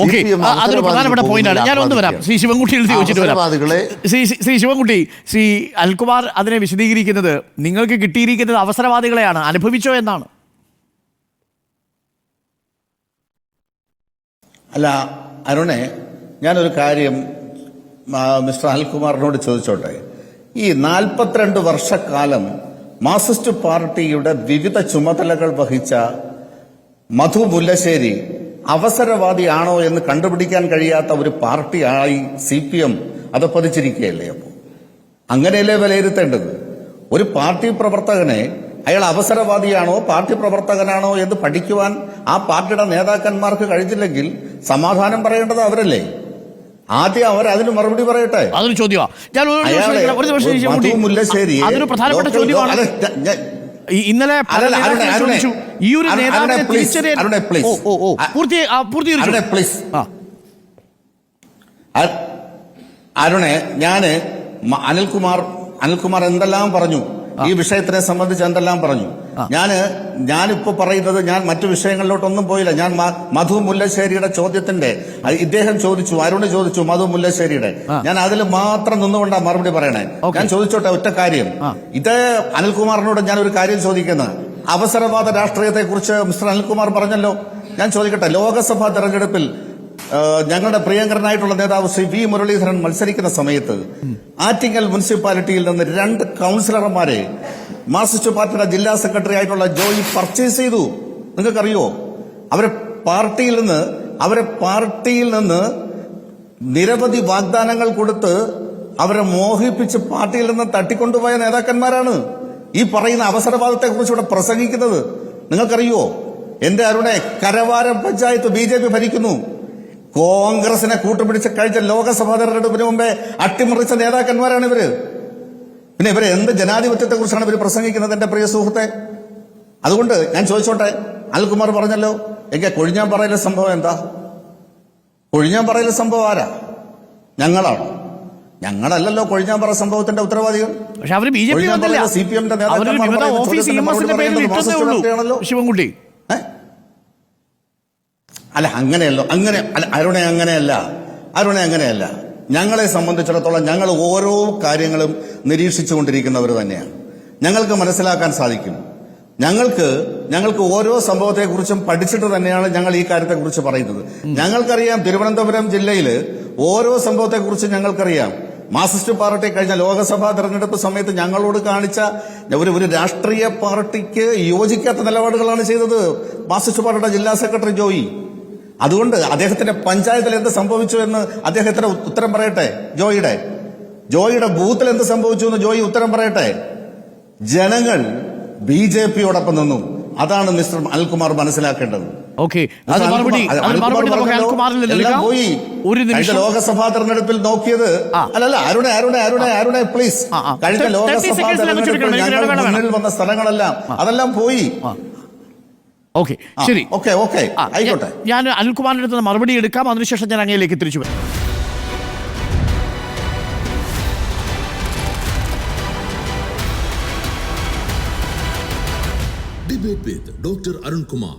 Okay, അതൊരു പ്രധാനപ്പെട്ട പോയിന്റാണ്. ഞാൻ ഒന്ന് വരാം ശ്രീ ശിവൻകുട്ടിയിൽ ചോദിച്ചിട്ട് വരാം. ശ്രീ ശിവൻകുട്ടി, ശ്രീ അനിൽകുമാർ അതിനെ വിശദീകരിക്കുന്നത് നിങ്ങൾക്ക് കിട്ടിയിരിക്കുന്നത് അവസരവാദികളെയാണ്, അനുഭവിച്ചോ എന്നാണ്. അല്ല അരുണെ, ഞാനൊരു കാര്യം മിസ്റ്റർ അനിൽകുമാറിനോട് ചോദിച്ചോട്ടെ. ഈ 42 വർഷക്കാലം മാർക്സിസ്റ്റ് പാർട്ടിയുടെ വിവിധ ചുമതലകൾ വഹിച്ച മധു മുല്ലശ്ശേരി അവസരവാദിയാണോ എന്ന് കണ്ടുപിടിക്കാൻ കഴിയാത്ത ഒരു പാർട്ടിയായി CPM അധപ്പതിച്ചിരിക്കുകയല്ലേ? അപ്പോൾ അങ്ങനെയല്ലേ വിലയിരുത്തേണ്ടത്? ഒരു പാർട്ടി പ്രവർത്തകനെ അയാൾ അവസരവാദിയാണോ പാർട്ടി പ്രവർത്തകനാണോ എന്ന് പഠിക്കുവാൻ ആ പാർട്ടിയുടെ നേതാക്കന്മാർക്ക് കഴിഞ്ഞില്ലെങ്കിൽ സമാധാനം പറയേണ്ടത് അവരല്ലേ? ആദ്യം അവർ അതിന് മറുപടി പറയട്ടെ. അതൊരു ചോദ്യമാണ്. മുല്ലശ്ശേരി അതൊരു പ്രധാനപ്പെട്ട ചോദ്യമാണ്. ഇന്നലെ ഈ ഒരു നേതാവിനെ അരുണെ, ഞാന് അനിൽകുമാർ എന്തെല്ലാം പറഞ്ഞു, ഈ വിഷയത്തിനെ സംബന്ധിച്ച് എന്തെല്ലാം പറഞ്ഞു. ഞാനിപ്പോ പറയുന്നത്, ഞാൻ മറ്റു വിഷയങ്ങളിലോട്ടൊന്നും പോയില്ല. ഞാൻ മധു മുല്ലശ്ശേരിയുടെ ചോദ്യത്തിന്റെ ഇദ്ദേഹം ചോദിച്ചു, അരുണ് ചോദിച്ചു മധു മുല്ലശ്ശേരിയുടെ, ഞാൻ അതിൽ മാത്രം നിന്നുകൊണ്ടാ മറുപടി പറയണേ. ഞാൻ ചോദിച്ചോട്ടെ ഒറ്റ കാര്യം. ഇത് അനിൽകുമാറിനോട് ഞാൻ ഒരു കാര്യം ചോദിക്കുന്നത്, അവസരവാദ രാഷ്ട്രീയത്തെ കുറിച്ച് മിസ്റ്റർ അനിൽകുമാർ പറഞ്ഞല്ലോ. ഞാൻ ചോദിക്കട്ടെ, ലോക്സഭാ തെരഞ്ഞെടുപ്പിൽ ഞങ്ങളുടെ പ്രിയങ്കരനായിട്ടുള്ള നേതാവ് ശ്രീ വി മുരളീധരൻ മത്സരിക്കുന്ന സമയത്ത് ആറ്റിങ്ങൽ മുനിസിപ്പാലിറ്റിയിൽ നിന്ന് 2 കൌൺസിലർമാരെ മാർക്സിസ്റ്റ് പാർട്ടിയുടെ ജില്ലാ സെക്രട്ടറി ആയിട്ടുള്ള ജോയി പർച്ചേസ് ചെയ്തു. നിങ്ങൾക്കറിയോ? അവരെ പാർട്ടിയിൽ നിന്ന് നിരവധി വാഗ്ദാനങ്ങൾ കൊടുത്ത് അവരെ മോഹിപ്പിച്ച് പാർട്ടിയിൽ നിന്ന് തട്ടിക്കൊണ്ടുപോയ നേതാക്കന്മാരാണ് ഈ പറയുന്ന അവസരവാദത്തെ കുറിച്ച് ഇവിടെ പ്രസംഗിക്കുന്നത്. നിങ്ങൾക്കറിയോ? എന്റെ അരുണെ, കരവാരം പഞ്ചായത്ത് BJP ഭരിക്കുന്നു. കോൺഗ്രസിനെ കൂട്ടുപിടിച്ച് കഴിച്ച ലോക്സഭാ തെരഞ്ഞെടുപ്പിന് മുമ്പേ അട്ടിമറിച്ച നേതാക്കന്മാരാണ് ഇവര്. പിന്നെ ഇവരെ എന്ത് ജനാധിപത്യത്തെ കുറിച്ചാണ് ഇവർ പ്രസംഗിക്കുന്നത് എന്റെ പ്രിയ സുഹൃത്തെ? അതുകൊണ്ട് ഞാൻ ചോദിച്ചോട്ടെ, അനിൽകുമാർ പറഞ്ഞല്ലോ, എങ്കിൽ കൊഴിഞ്ഞാൻ പറയലെ സംഭവം എന്താ? കൊഴിഞ്ഞാൻ പറയലെ സംഭവം ആരാ? ഞങ്ങളാണ്. ഞങ്ങളല്ലല്ലോ കൊഴിഞ്ഞാൻ പറ സംഭവത്തിന്റെ ഉത്തരവാദികൾ. CPMന്റെ നേതാക്കന്മാരാണല്ലോ. ശിവൻകുട്ടി അല്ല, അങ്ങനെയല്ലോ. അരുണെ അങ്ങനെയല്ല. ഞങ്ങളെ സംബന്ധിച്ചിടത്തോളം ഞങ്ങൾ ഓരോ കാര്യങ്ങളും നിരീക്ഷിച്ചുകൊണ്ടിരിക്കുന്നവർ തന്നെയാണ്. ഞങ്ങൾക്ക് മനസ്സിലാക്കാൻ സാധിക്കും. ഞങ്ങൾക്ക് ഓരോ സംഭവത്തെക്കുറിച്ചും പഠിച്ചിട്ട് തന്നെയാണ് ഞങ്ങൾ ഈ കാര്യത്തെക്കുറിച്ച് പറയുന്നത്. ഞങ്ങൾക്കറിയാം, തിരുവനന്തപുരം ജില്ലയിൽ ഓരോ സംഭവത്തെക്കുറിച്ച് ഞങ്ങൾക്കറിയാം. മാർക്സിസ്റ്റ് പാർട്ടി കഴിഞ്ഞ ലോക്സഭാ തെരഞ്ഞെടുപ്പ് സമയത്ത് ഞങ്ങളോട് കാണിച്ച ഒരു രാഷ്ട്രീയ പാർട്ടിക്ക് യോജിക്കാത്ത നിലപാടുകളാണ് ചെയ്തത് മാർക്സിസ്റ്റ് പാർട്ടിയുടെ ജില്ലാ സെക്രട്ടറി ജോയി. അതുകൊണ്ട് അദ്ദേഹത്തിന്റെ പഞ്ചായത്തിൽ എന്ത് സംഭവിച്ചു എന്ന് അദ്ദേഹത്തിന് ഉത്തരം പറയട്ടെ. ജോയിയുടെ ബൂത്തിൽ എന്ത് സംഭവിച്ചു എന്ന് ജോയി ഉത്തരം പറയട്ടെ. ജനങ്ങൾ BJPയോടൊപ്പം നിന്നു. അതാണ് മിസ്റ്റർ അനിൽകുമാർ മനസ്സിലാക്കേണ്ടത്. ലോക്സഭാ തെരഞ്ഞെടുപ്പിൽ നോക്കിയത് അല്ലല്ല അരുണെ പ്ലീസ്, കഴിഞ്ഞ ലോക്സഭാ തെരഞ്ഞെടുപ്പിൽ ഞങ്ങൾ മുന്നിൽ വന്ന സ്ഥലങ്ങളെല്ലാം അതെല്ലാം പോയി. ഓക്കെ, ശരി, ഓക്കെ, ആയിക്കോട്ടെ. ഞാൻ അനിൽകുമാറിന്റെ അടുത്ത് മറുപടി എടുക്കാം. അതിനുശേഷം ഞാൻ അങ്ങയിലേക്ക് തിരിച്ചു വരാം. Debate with Dr. Arun Kumar.